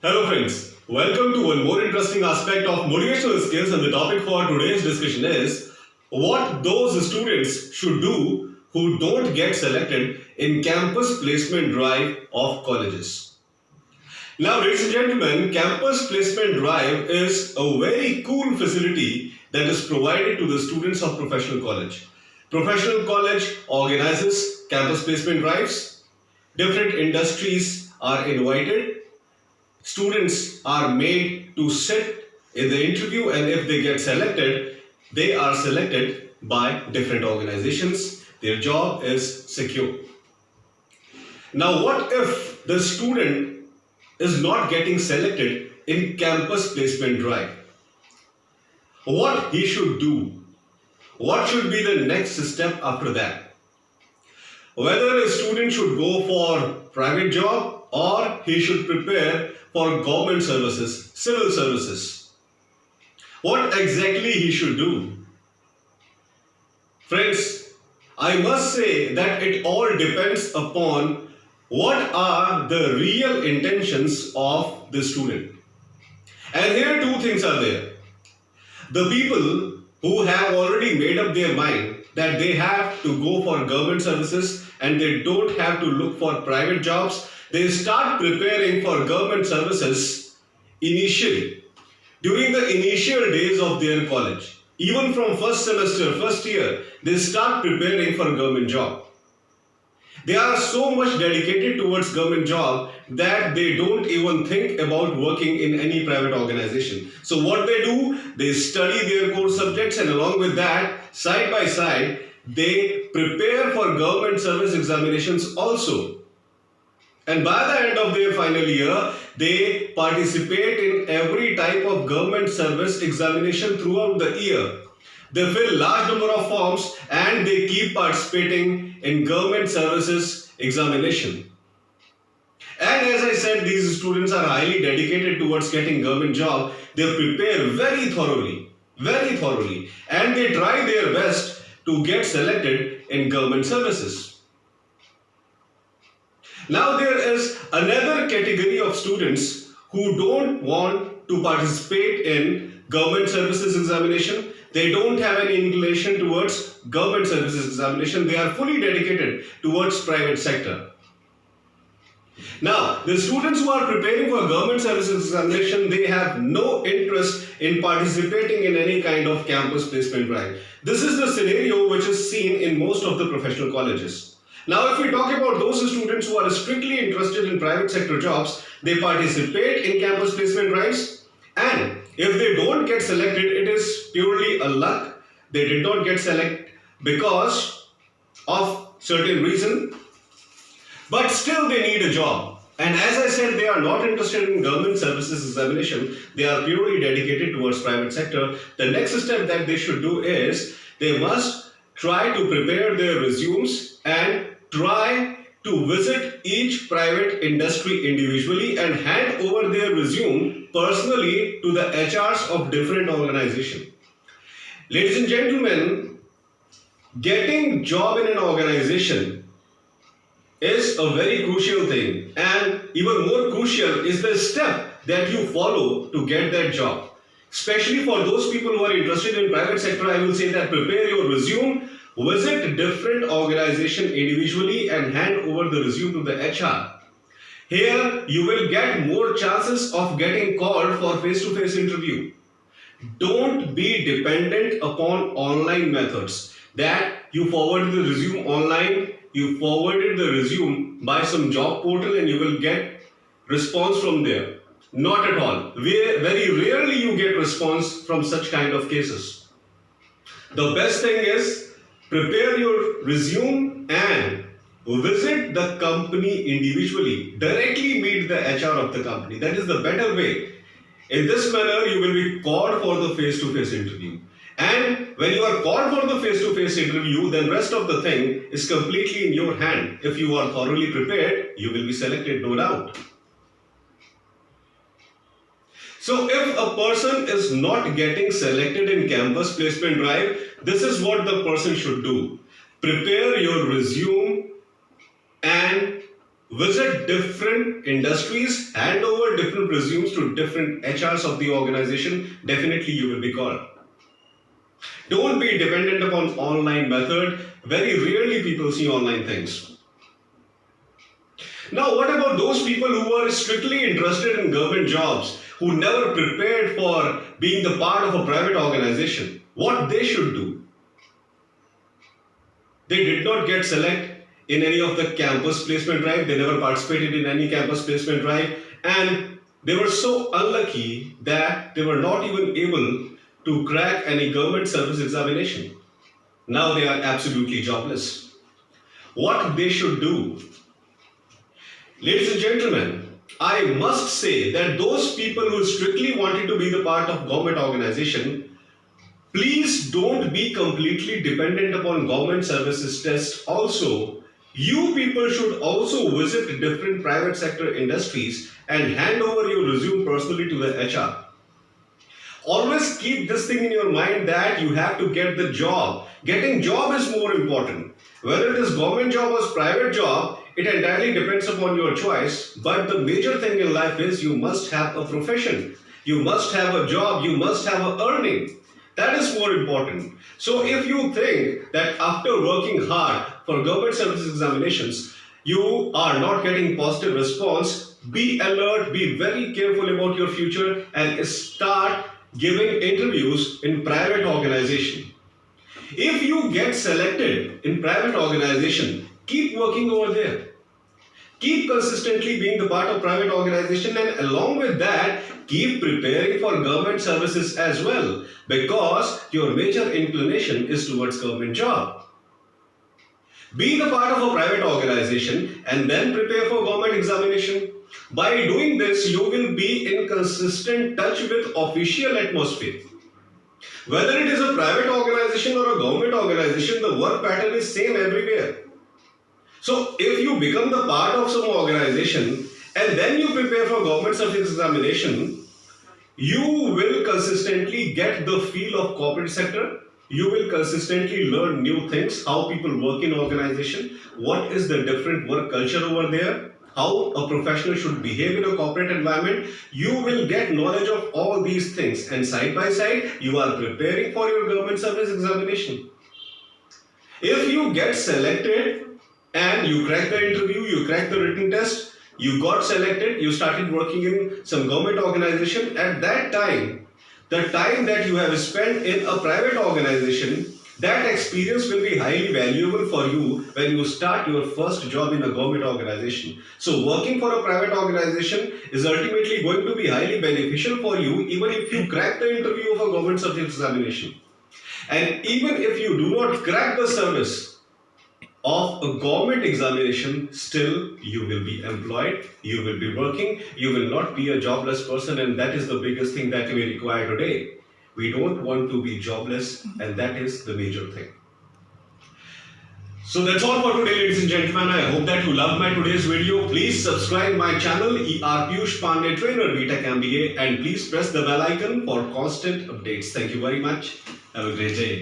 Hello friends, welcome to one more interesting aspect of motivational skills, and the topic for today's discussion is what those students should do who don't get selected in campus placement drive of colleges. Now ladies and gentlemen, campus placement drive is a very cool facility that is provided to the students of professional college. Professional college organizes campus placement drives. Different industries are invited. Students are made to sit in the interview, and if they get selected, they are selected by different organizations. Their job is secure. Now, what if the student is not getting selected in campus placement drive? What he should do? What should be the next step after that? Whether a student should go for private job or he should prepare for government services, civil services. What exactly he should do? Friends, I must say that it all depends upon what are the real intentions of the student. And here two things are there. The people who have already made up their mind that they have to go for government services and they don't have to look for private jobs, they start preparing for government services initially, during the initial days of their college. Even from first semester, first year, they start preparing for government job. They are so much dedicated towards government job that they don't even think about working in any private organization. So what they do, they study their core subjects, and along with that, side by side, they prepare for government service examinations also. And by the end of their final year, they participate in every type of government service examination throughout the year. They fill large number of forms and they keep participating in government services examination. And as I said, these students are highly dedicated towards getting government job. They prepare very thoroughly, and they try their best to get selected in government services. Now there is another category of students who don't want to participate in government services examination. They don't have any inclination towards government services examination. They are fully dedicated towards private sector. Now, the students who are preparing for government services examination, they have no interest in participating in any kind of campus placement drive. This is the scenario which is seen in most of the professional colleges. Now, if we talk about those students who are strictly interested in private sector jobs, they participate in campus placement drives, and if they don't get selected, it is purely a luck. They did not get selected because of certain reason, but still they need a job. And as I said, they are not interested in government services examination. They are purely dedicated towards private sector. The next step that they should do is they must try to prepare their resumes and try to visit each private industry individually and hand over their resume personally to the HRs of different organizations. Ladies and gentlemen, getting job in an organization is a very crucial thing, and even more crucial is the step that you follow to get that job. Especially for those people who are interested in private sector, I will say that prepare your resume, visit different organizations individually and hand over the resume to the HR. Here you will get more chances of getting called for face-to-face interview. Don't be dependent upon online methods that you forward the resume online, you forwarded the resume by some job portal and you will get response from there. Not at all. Very rarely you get response from such kind of cases. The best thing is prepare your resume and visit the company individually. Directly meet the HR of the company. That is the better way. In this manner, you will be called for the face-to-face interview. And when you are called for the face-to-face interview, then rest of the thing is completely in your hand. If you are thoroughly prepared, you will be selected, no doubt. So if a person is not getting selected in campus placement drive, this is what the person should do. Prepare your resume and visit different industries, hand over different resumes to different HRs of the organization, definitely you will be called. Don't be dependent upon online method. Very rarely people see online things. Now, what about those people who are strictly interested in government jobs, who never prepared for being the part of a private organization? What they should do? They did not get selected in any of the campus placement drive. They never participated in any campus placement drive, and they were so unlucky that they were not even able to crack any government service examination. Now they are absolutely jobless. What they should do? Ladies and gentlemen, I must say that those people who strictly wanted to be the part of government organization, please don't be completely dependent upon government services test. Also, you people should also visit different private sector industries and hand over your resume personally to the HR. Always keep this thing in your mind that you have to get the job. Getting job is more important. Whether it is government job or private job, it entirely depends upon your choice. But the major thing in life is you must have a profession. You must have a job. You must have a earning. That is more important. So if you think that after working hard for government service examinations, you are not getting positive response, be alert, be very careful about your future and start giving interviews in private organization. If you get selected in private organization, keep working over there. Keep consistently being the part of private organization, and along with that, keep preparing for government services as well, because your major inclination is towards government job. Be the part of a private organization and then prepare for government examination. By doing this, you will be in consistent touch with official atmosphere. Whether it is a private organization or a government organization, the work pattern is same everywhere. So if you become the part of some organization and then you prepare for government service examination, you will consistently get the feel of corporate sector. You will consistently learn new things, how people work in organization, what is the different work culture over there, how a professional should behave in a corporate environment. You will get knowledge of all these things, and side by side, you are preparing for your government service examination. If you get selected and you crack the interview, you crack the written test, you got selected, you started working in some government organization, at that time, the time that you have spent in a private organization, that experience will be highly valuable for you when you start your first job in a government organization. So working for a private organization is ultimately going to be highly beneficial for you, even if you crack the interview of a government service examination. And even if you do not crack the service of a government examination, still you will be employed, you will be working, you will not be a jobless person, and that is the biggest thing that we require today. We don't want to be jobless, and that is the major thing. So that's all for today, ladies and gentlemen. I hope that you loved my today's video. Please subscribe my channel, ER Piyush Pandey, Trainer BTech MBA, and please press the bell icon for constant updates. Thank you very much. Have a great day.